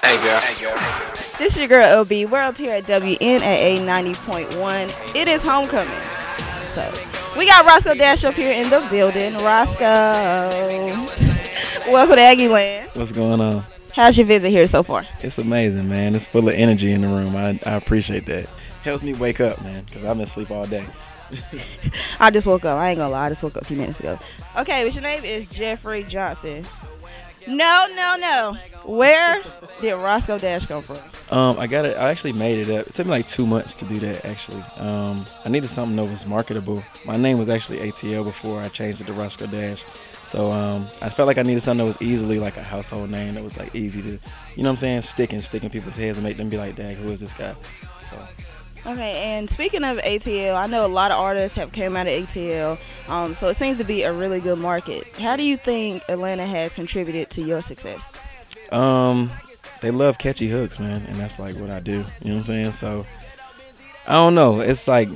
Hey girl. This is your girl LB. We're up here at WNAA 90.1. It is homecoming. So we got Roscoe Dash up here in the building. Roscoe. Welcome to Aggie Land. What's going on? How's your visit here so far? It's amazing, man. It's full of energy in the room. I appreciate that. Helps me wake up, man, because I've been asleep all day. I just woke up. I ain't gonna lie. I just woke up a few minutes ago. Okay, but your name is Jeffrey Johnson. No. Where did Roscoe Dash come from? I actually made it up. It took me like 2 months to do that, actually. I needed something that was marketable. My name was actually ATL before I changed it to Roscoe Dash. So I felt like I needed something that was easily like a household name that was like easy to, you know what I'm saying, stick in people's heads and make them be like, dang, who is this guy? So. Okay, and speaking of ATL, I know a lot of artists have came out of ATL, so it seems to be a really good market. How do you think Atlanta has contributed to your success? They love catchy hooks, man, and that's like what I do. You know what I'm saying? So I don't know. It's like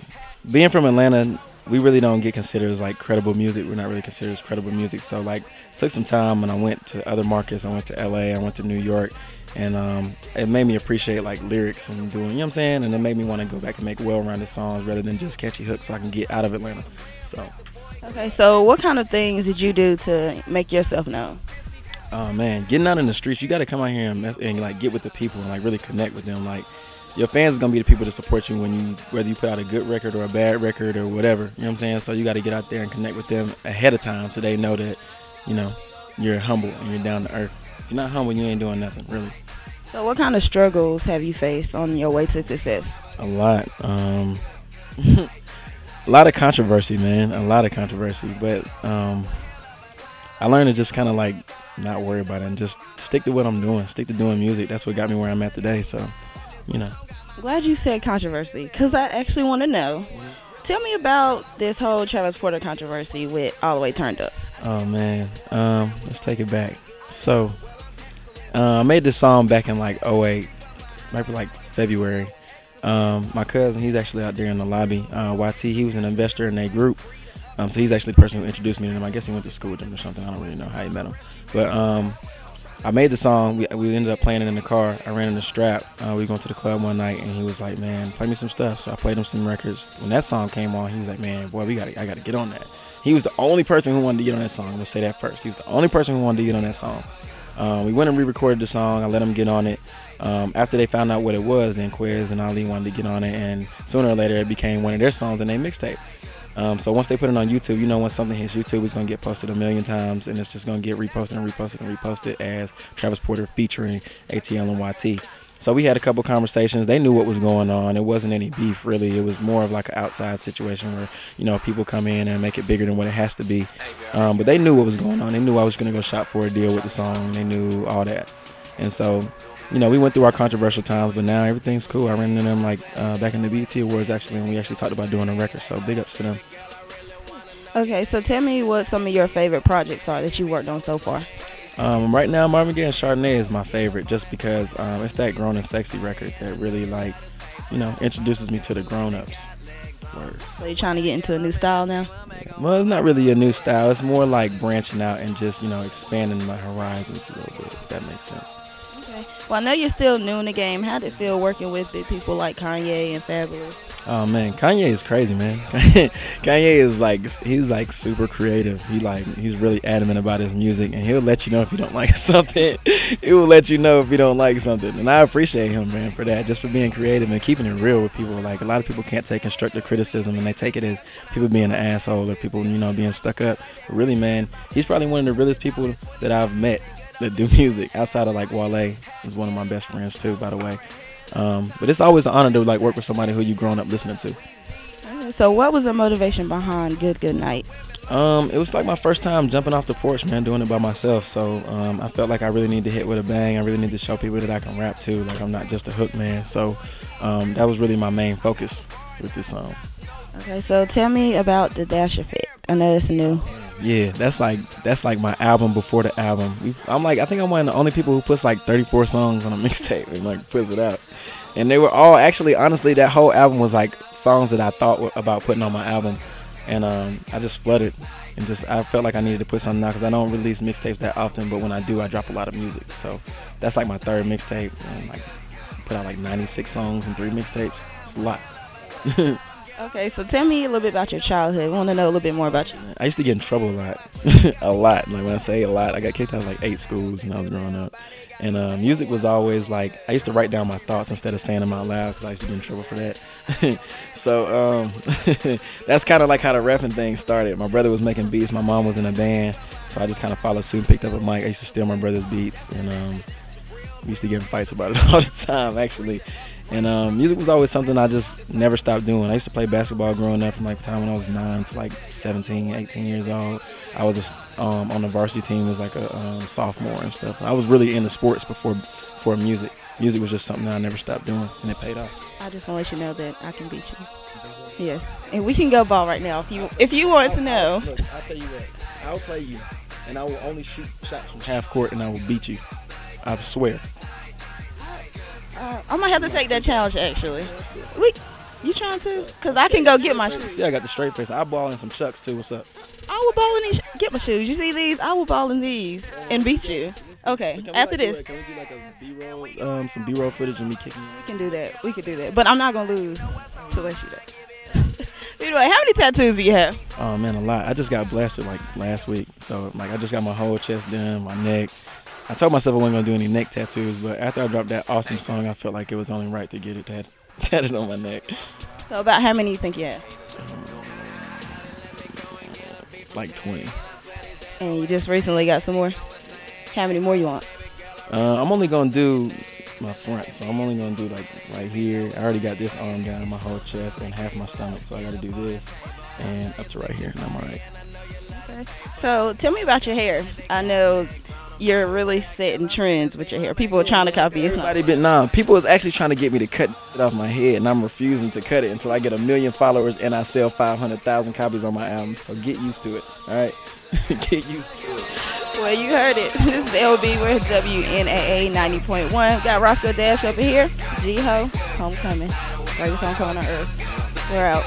being from Atlanta, we really don't get considered as like credible music. We're not really considered as credible music. So like it took some time, and I went to other markets. I went to LA, I went to New York. And it made me appreciate like lyrics and doing, you know what I'm saying? And it made me want to go back and make well-rounded songs rather than just catchy hooks so I can get out of Atlanta. So. Okay, so what kind of things did you do to make yourself known? Oh man, getting out in the streets, you got to come out here and like get with the people and like really connect with them. Like your fans is gonna be the people that support you whether you put out a good record or a bad record or whatever. You know what I'm saying? So you got to get out there and connect with them ahead of time so they know that, you know, you're humble and you're down to earth. If you're not humble, you ain't doing nothing really. So what kind of struggles have you faced on your way to success? A lot. A lot of controversy, man. A lot of controversy. But I learned to just kind of like not worry about it and just stick to what I'm doing. Stick to doing music. That's what got me where I'm at today. So, you know. Glad you said controversy because I actually want to know. Tell me about this whole Travis Porter controversy with All the Way Turned Up. Oh, man. Let's take it back. So I made this song back in like '08, maybe like February. My cousin, he's actually out there in the lobby. YT, he was an investor in their group. So he's actually the person who introduced me to him. I guess he went to school with him or something. I don't really know how he met him. But I made the song. We ended up playing it in the car. I ran in the Strap. We were going to the club one night, and he was like, man, play me some stuff. So I played him some records. When that song came on, he was like, man, boy, I got to get on that. He was the only person who wanted to get on that song. I'm going to say that first. He was the only person who wanted to get on that song. We went and re-recorded the song. I let them get on it. After they found out what it was, then Quez and Ali wanted to get on it, and sooner or later it became one of their songs in their mixtape. So once they put it on YouTube, you know, when something hits YouTube, it's going to get posted a million times, and it's just going to get reposted and reposted and reposted as Travis Porter featuring ATL and YT. So we had a couple conversations. They knew what was going on. It wasn't any beef, really. It was more of like an outside situation where, you know, people come in and make it bigger than what it has to be. But they knew what was going on. They knew I was going to go shop for a deal with the song. They knew all that. And so, you know, we went through our controversial times, but now everything's cool. I ran into them like back in the BET Awards, actually, and we actually talked about doing a record. So big ups to them. Okay, so tell me what some of your favorite projects are that you worked on so far. Right now, Marvin Gaye and Chardonnay is my favorite just because it's that grown and sexy record that really, like, you know, introduces me to the grown-ups. Word. So you're trying to get into a new style now? Yeah. Well, it's not really a new style. It's more like branching out and just, you know, expanding my horizons a little bit, if that makes sense. Okay. Well, I know you're still new in the game. How did it feel working with big people like Kanye and Fabulous? Oh man, Kanye is crazy, man. Kanye is like, he's like super creative. He's really adamant about his music, and he'll let you know if you don't like something. He will let you know if you don't like something, and I appreciate him, man, for that, just for being creative and keeping it real with people. Like a lot of people can't take constructive criticism, and they take it as people being an asshole or people, you know, being stuck up. But really, man, he's probably one of the realest people that I've met that do music outside of like Wale. Is one of my best friends too, by the way. But it's always an honor to like work with somebody who you've grown up listening to. So what was the motivation behind Good Night? It was like my first time jumping off the porch, man, doing it by myself. So I felt like I really need to hit with a bang. I really need to show people that I can rap too. Like I'm not just a hook man. So that was really my main focus with this song. Okay, so tell me about the Dash Effect. I know it's new. Yeah, that's like my album before the album. I think I'm one of the only people who puts like 34 songs on a mixtape and like puts it out. And they were all actually, honestly, that whole album was like songs that I thought about putting on my album. And I just flooded and just I felt like I needed to put something out because I don't release mixtapes that often, but when I do, I drop a lot of music. So that's like my third mixtape, and like put out like 96 songs and 3 mixtapes. It's a lot. Okay, so tell me a little bit about your childhood. I want to know a little bit more about you. I used to get in trouble a lot. A lot. Like when I say a lot, I got kicked out of like 8 schools when I was growing up. And music was always like, I used to write down my thoughts instead of saying them out loud because I used to get in trouble for that. So that's kind of like how the rapping thing started. My brother was making beats. My mom was in a band. So I just kind of followed suit and picked up a mic. I used to steal my brother's beats. And we used to get in fights about it all the time, actually. And music was always something I just never stopped doing. I used to play basketball growing up from like the time when I was 9 to like 17, 18 years old. I was just, on the varsity team as like a sophomore and stuff. So I was really into sports before music. Music was just something that I never stopped doing, and it paid off. I just want to let you know that I can beat you. Yes, and we can go ball right now if you want to know. Look, I'll tell you what. I'll play you, and I will only shoot shots from half court, and I will beat you. I swear. I might have to take that challenge, actually. You trying to? Because I can go get my shoes. See, I got the straight face. I'll ball in some chucks, too. What's up? I will ball in these. Get my shoes. You see these? I will ball in these and beat you. Okay, so after this. Can we do like a B-roll, some B-roll footage of me kicking you? We can do that. We can do that. But I'm not going to lose to let you know. Anyway, how many tattoos do you have? Oh, man, a lot. I just got blasted like last week. So, like, I just got my whole chest done, my neck. I told myself I wasn't going to do any neck tattoos, but after I dropped that awesome song, I felt like it was only right to get it tatted on my neck. So about how many you think you have? Like 20. And you just recently got some more? How many more you want? I'm only going to do my front, so I'm only going to do like right here. I already got this arm down, my whole chest, and half my stomach, so I got to do this and up to right here, and I'm all right. Okay. So tell me about your hair. I know you're really setting trends with your hair. People are trying to copy it. People was actually trying to get me to cut it off my head, and I'm refusing to cut it until I get 1 million followers and I sell 500,000 copies on my album. So get used to it, all right? Get used to it. Well, you heard it. This is LB. We're at WNAA 90.1. Got Roscoe Dash up here. G-Ho, Homecoming. Greatest homecoming on earth. We're out.